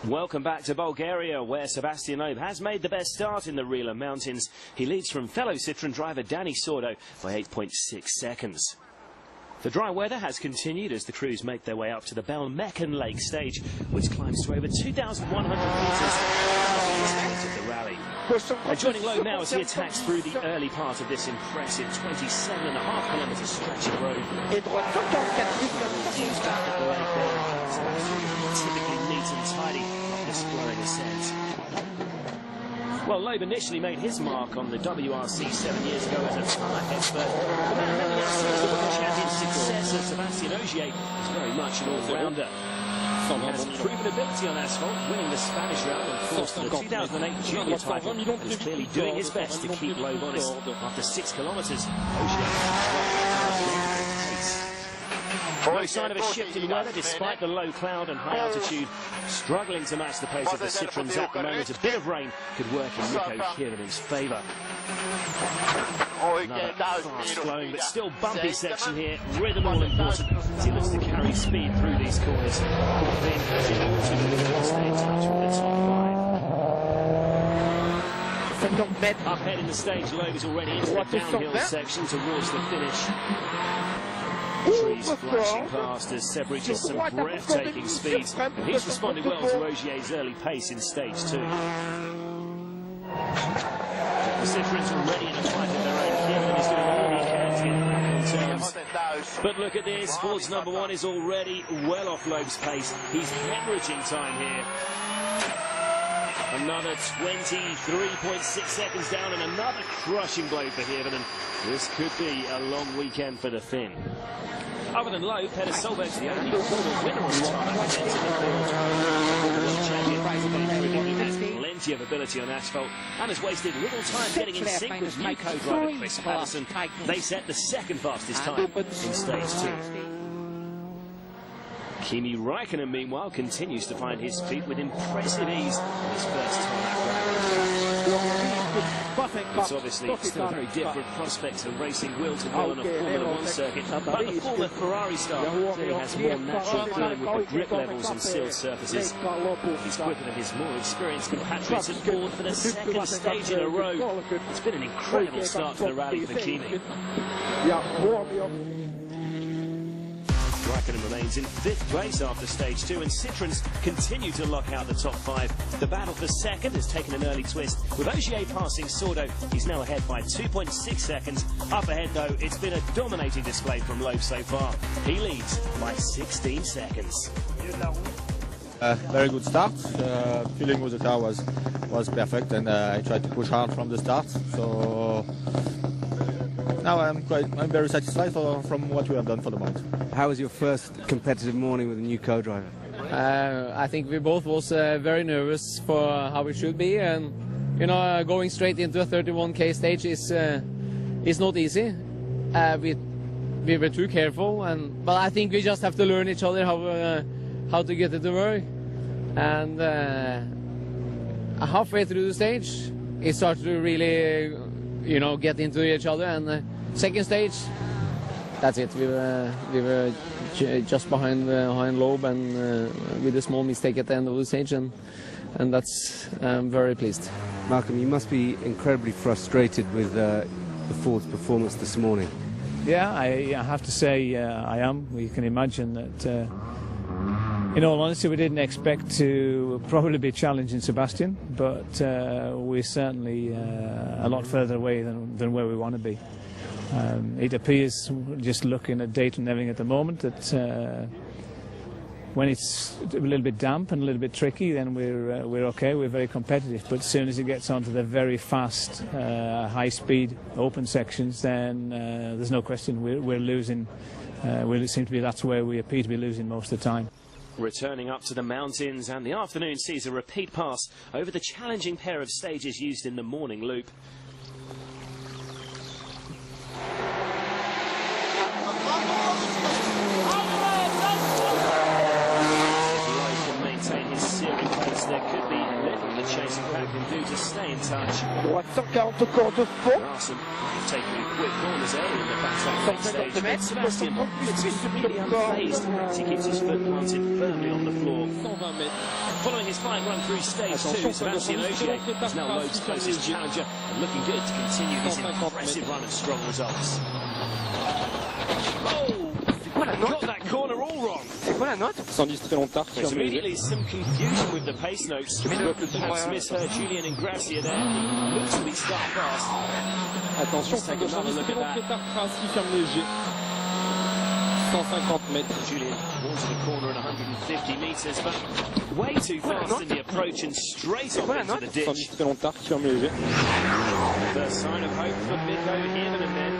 Welcome back to Bulgaria, where Sebastian Loeb has made the best start in the Rila Mountains. He leads from fellow Citroën driver Danny Sordo by 8.6 seconds. The dry weather has continued as the crews make their way up to the Belmeken Lake stage, which climbs to over 2,100 metres of the rally. Joining Loeb now as he attacks through the early part of this impressive 27.5 kilometre stretch of road. Typically neat and tidy up this flowing ascent. Well, Loeb initially made his mark on the WRC 7 years ago as a tarmac expert, but then now sees the world champion successor Sebastian Ogier is very much an all-rounder. He has proven ability on asphalt, winning the Spanish round and forced the 2008 junior title, and is clearly doing his best to keep Loeb honest. After 6 kilometres, Ogier no sign of a shift in weather despite the low cloud and high altitude. Struggling to match the pace of the Citroëns at the moment. A bit of rain could work in Mikko Kirinen's favour. Another fast-flowing but still bumpy section here. Rhythm all important as he looks to carry speed through these corners. Then as he moves into the first stage match with the top 5. Up ahead in the stage, Loeb is already into the downhill section towards the finish. Trees flashing past as Seb reaches some breathtaking speeds, and he's responding well to Ogier's early pace in stage 2. The Citroëns already in a fight of their own. Kiernan is doing all he can to get back on terms. But look at this, Ford's number 1 is already well off Loeb's pace. He's hemorrhaging time here. Another 23.6 seconds down and another crushing blow for Hirvonen. This could be a long weekend for the Finn. Other than Loeb, Peter Solberg's the only former winner on tarmac events in the field. The world champion has plenty of ability on asphalt and has wasted little time getting in sync with new co-driver Chris Patterson. They set the second fastest time in stage 2. Kimi Räikkönen, meanwhile, continues to find his feet with impressive ease in his first tarmac round. It's obviously still a very different prospect to racing wheel-to-wheel on a Formula 1 circuit, but the former Ferrari star clearly has more natural feeling with the grip levels and sealed surfaces. He's quicker than his more experienced compatriots at board for the second stage in a row. It's been an incredible start to the rally for Kimi. Räikkönen remains in 5th place after stage 2, and Citroëns continue to lock out the top 5. The battle for second has taken an early twist, with Ogier passing Sordo. He's now ahead by 2.6 seconds. Up ahead, though, it's been a dominating display from Loeb so far. He leads by 16 seconds. Very good start. Feeling with the car was perfect, and I tried to push hard from the start. So now I'm very satisfied from what we have done for the month. How was your first competitive morning with a new co-driver? I think we both was very nervous for how it should be, and you know, going straight into a 31k stage is not easy. We were too careful, but I think we just have to learn each other how to get it to work. And halfway through the stage, it started to really, you know, get into each other. And second stage, that's it. We were just behind Loeb, and with a small mistake at the end of the stage, and that's I'm very pleased. Malcolm, you must be incredibly frustrated with the Ford's performance this morning. Yeah, I have to say I am. You can imagine that. In all honesty, we didn't expect to probably be challenging Sebastian, but we're certainly a lot further away than where we want to be. It appears, just looking at data and everything at the moment, that when it's a little bit damp and a little bit tricky, then we're okay. We're very competitive. But as soon as it gets onto the very fast, high-speed, open sections, then there's no question we're losing. It seems to be that's where we appear to be losing most of the time. Returning up to the mountains, and the afternoon sees a repeat pass over the challenging pair of stages used in the morning loop. There could be little the chasing pack can do to stay in touch. 140 corps de fond. Taking quick corners early in the back stage, but Sebastian looks completely unfazed as he keeps his foot planted firmly on the floor. Following his fine run through stage 2, Sebastian Ogier is now Loeb's closest challenger and looking good to continue his impressive run and strong results. Oh! Got that corner all wrong. C'est quoi la note? 110 très long tard. There's immediately some confusion with the pace notes. Perhaps misheard Julian and Gracia there. He looks to be start fast. Attention, Let's take another look at that. ferme léger. 150 mètres. Julian towards the corner at 150 metres, but way too fast in the approach and straight off into the ditch. 110 très long tard, ferme léger. First sign of hope for Mikko here and then.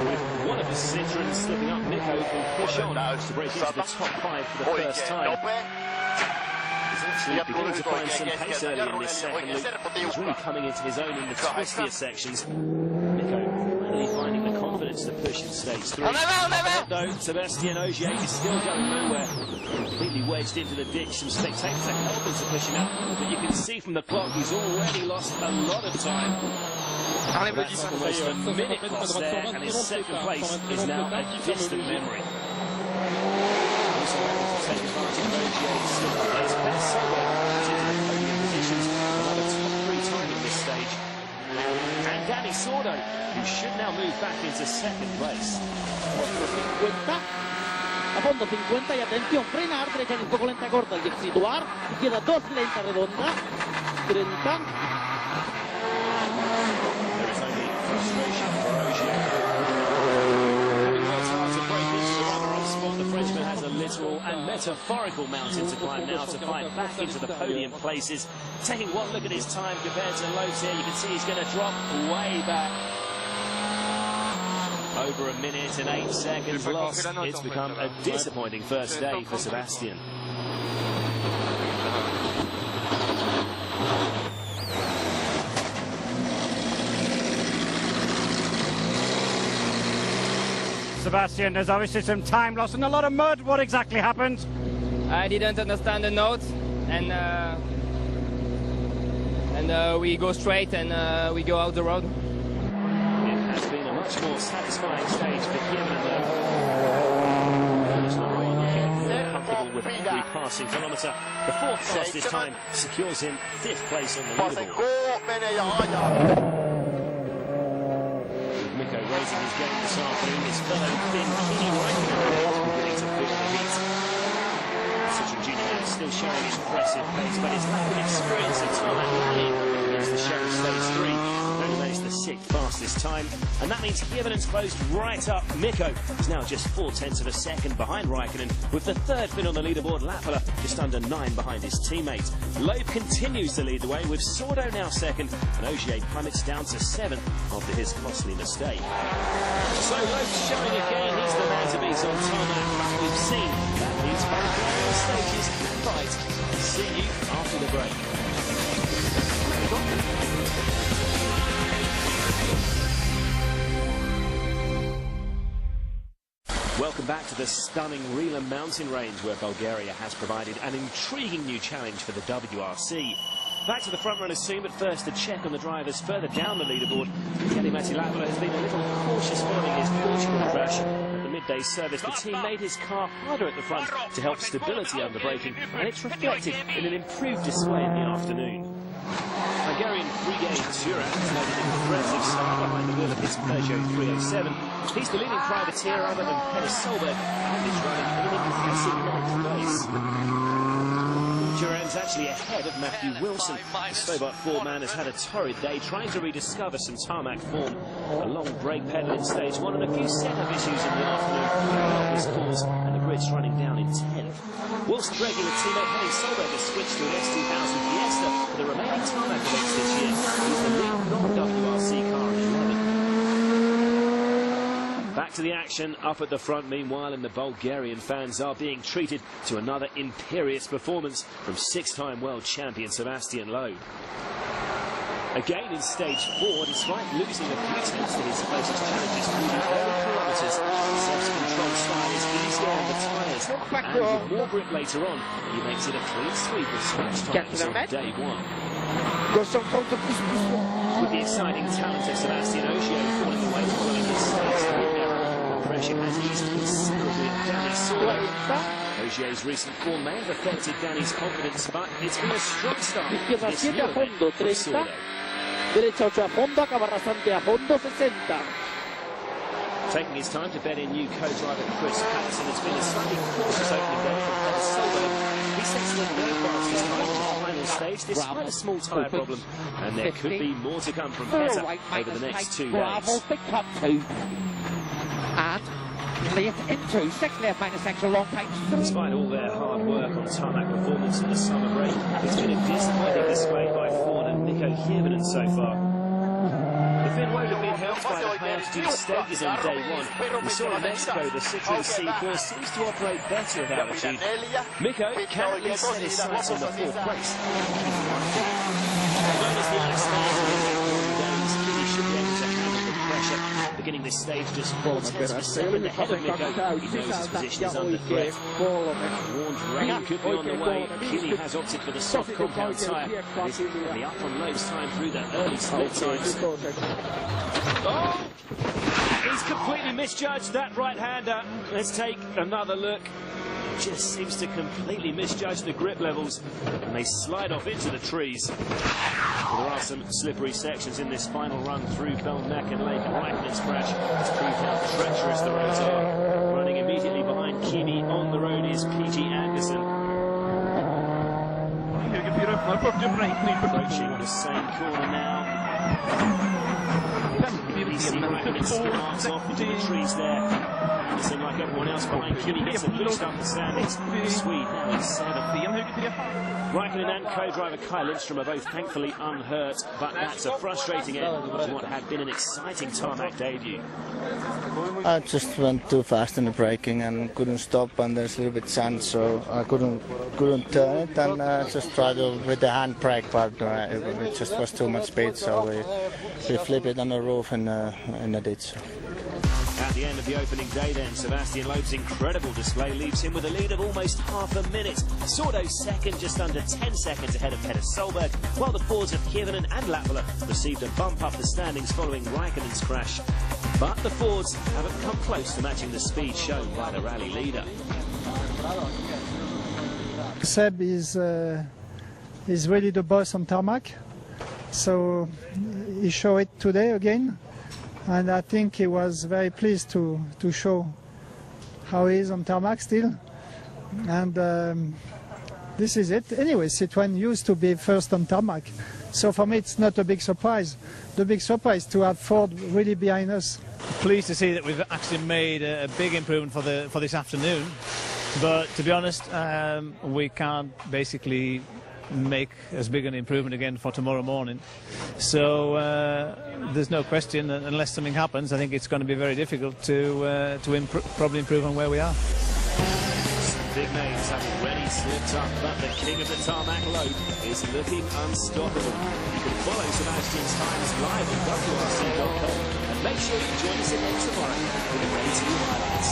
With one of the Citroens slipping up, Mikko can push on to break into the top 5 for the first time. He's actually beginning to find some pace early in this second loop. He's really coming into his own in the twistier sections. Mikko finally finding the confidence to push in stage 3. Though Sebastian Ogier is still going nowhere. Completely wedged into the ditch. Some spectacular helping to push him out, but you can see from the clock he's already lost a lot of time. That's almost a minute lost there, and his second place is now a distant memory. Also having to take advantage of Ogier's slip of pace. Ben Solberg into the podium positions, another top 3 time at this stage. And Danny Sordo, who should now move back into second place. A fondo 50 y atención, frenar, derecha un poco lenta corta y situar, queda 2 lenta redonda, 30. There is only frustration for Ogier. Having worked hard to break into the runner-up spot, the Frenchman has a literal and metaphorical mountain to climb now to fight back into the podium places. Taking one look at his time compared to Loeb's here, you can see he's going to drop way back. Over a minute and 8 seconds lost. It's become a disappointing first day for Sebastian. Sebastian, there's obviously some time lost and a lot of mud. What exactly happened? I didn't understand the note, and we go straight and we go out the road. It has been a much more satisfying stage for him and he's not really looking comfortable with every passing kilometre. The 4th cross this time secures him 5th place on the leaderboard. Mikko raising his game this afternoon, his fellow Finn Kimi Räikkönen beginning to feel the heat. Citroen Junior still showing his impressive pace, but his lack of experience at tarmac rallying against the show stage 3. Only managed the 6th fastest time, and that means Kievenen's closed right up. Mikko is now just 0.4 of a second behind Räikkönen, with the 3rd Finn on the leaderboard, Lappala just under 9 behind his teammate. Loeb continues to lead the way, with Sordo now 2nd, and Ogier plummets down to 7th after his costly mistake. So Loeb's showing again he's the man to beat on tarmac. We've seen that leads Bulgarian stages and fight. See you after the break. Welcome back to the stunning Rila mountain range, where Bulgaria has provided an intriguing new challenge for the WRC. Back to the front runners soon, but first a check on the drivers further down the leaderboard. Veli-Matti Lappala has been a little cautious following his Portugal crash. At the midday service, the team made his car harder at the front to help stability under braking, and it's reflected in an improved display in the afternoon. Hungarian Frigay Turan has made an impressive start behind the wheel of his Peugeot 307. He's the leading privateer other than Peter Solberg, and is running in an impressive 9th place. Turan's actually ahead of Matthew Wilson. The Stobart 4-man has had a torrid day trying to rediscover some tarmac form. A long brake pedal in stage 1 and a few setup issues in the afternoon helped this cause, and the grid's running down in 10th. Wilson's regular teammate Henning Solberg has switched to an S2000 Fiesta for the remaining tarmac events this year. He's the lead non-WRC car in 11th. Back to the action up at the front meanwhile, and the Bulgarian fans are being treated to another imperious performance from 6-time world champion Sebastian Loeb. Again in stage 4, despite losing a few tenths to his closest challenges through the early kilometres, Seb's controlled style is easier on the tyres, and with more grip later on, he makes it a clean sweep of scratch tyres on day 1. With the exciting talent of Sebastian Ogier falling away following his mistakes, the pressure has eased considerably on Danny Sordo. Ogier's recent form may have affected Danny's confidence, but it's been a strong start. Izquierda 7 a fondo, 30. Derecha 8 a fondo, acaba rasante a fondo, 60. Taking his time to bed in new co-driver Chris Patterson. It's been a slightly cautious opening day for Peter Solberg. He sets the third fastest time on the final stage despite a small tyre problem, and there could be more to come from Peter over the next 2 days. Big top 2. And left into 6 left minus extra long tight. Despite all their hard work on tarmac performance in the summer break, it's been a disappointing display by Ford and Nico Hirvonen so far. The Finn won't have been helped by the high-altitude stages on day 1. We saw in Mexico the Citroen C4 seems to operate better at altitude. Nico can at least set his sights on the 4th place. As long as the ice stays within days, Kimi should be able to handle the pressure. Beginning this stage just 4 tenths of a second ahead of Nico. He knows his position is under threat. Warned rain could be on the way. Kimi has opted for the soft compound tyre. He's currently up on Loeb's time through the early split times. Oh! He's completely misjudged that right-hander. Let's take another look. Just seems to completely misjudge the grip levels, and they slide off into the trees. Well, there are some slippery sections in this final run through Belmecken Lake, and Raikkonen's crash has proved how treacherous the roads are. Running immediately behind Kimi on the road is PG Anderson. Approaching the same corner now. You see Raikkonen skin arms off into the trees there. Anderson, like everyone else behind Kimi, gets a boost up the standings. The Swede now in 7th. Raikkonen and co-driver Kai Lindstrom are both thankfully unhurt, but that's a frustrating end to what had been an exciting tarmac debut. I just went too fast in the braking and couldn't stop, and there's a little bit sand, so I couldn't turn it, and just tried to with the handbrake, but it just was too much speed, so we flipped it on the roof in the ditch. At the end of the opening day then, Sebastian Loeb's incredible display leaves him with a lead of almost half a minute. Sordo's second, just under 10 seconds ahead of Peter Solberg, while the Fords of Hirvonen and Latvala received a bump up the standings following Raikkonen's crash. But the Fords haven't come close to matching the speed shown by the rally leader. Seb is really the boss on tarmac, so he showed it today again. And I think he was very pleased to show how he is on tarmac still. And this is it. Anyway, Citroën used to be first on tarmac. So for me, it's not a big surprise. The big surprise is to have Ford really behind us. Pleased to see that we've actually made a big improvement for this afternoon. But to be honest, we can't basically make as big an improvement again for tomorrow morning. So there's no question, unless something happens, I think it's going to be very difficult to probably improve on where we are. Some big names have already slipped up, but the king of the tarmac Loeb is looking unstoppable. You can follow Sebastian's times live on WRC.com, and make sure you join us again tomorrow for the race highlights.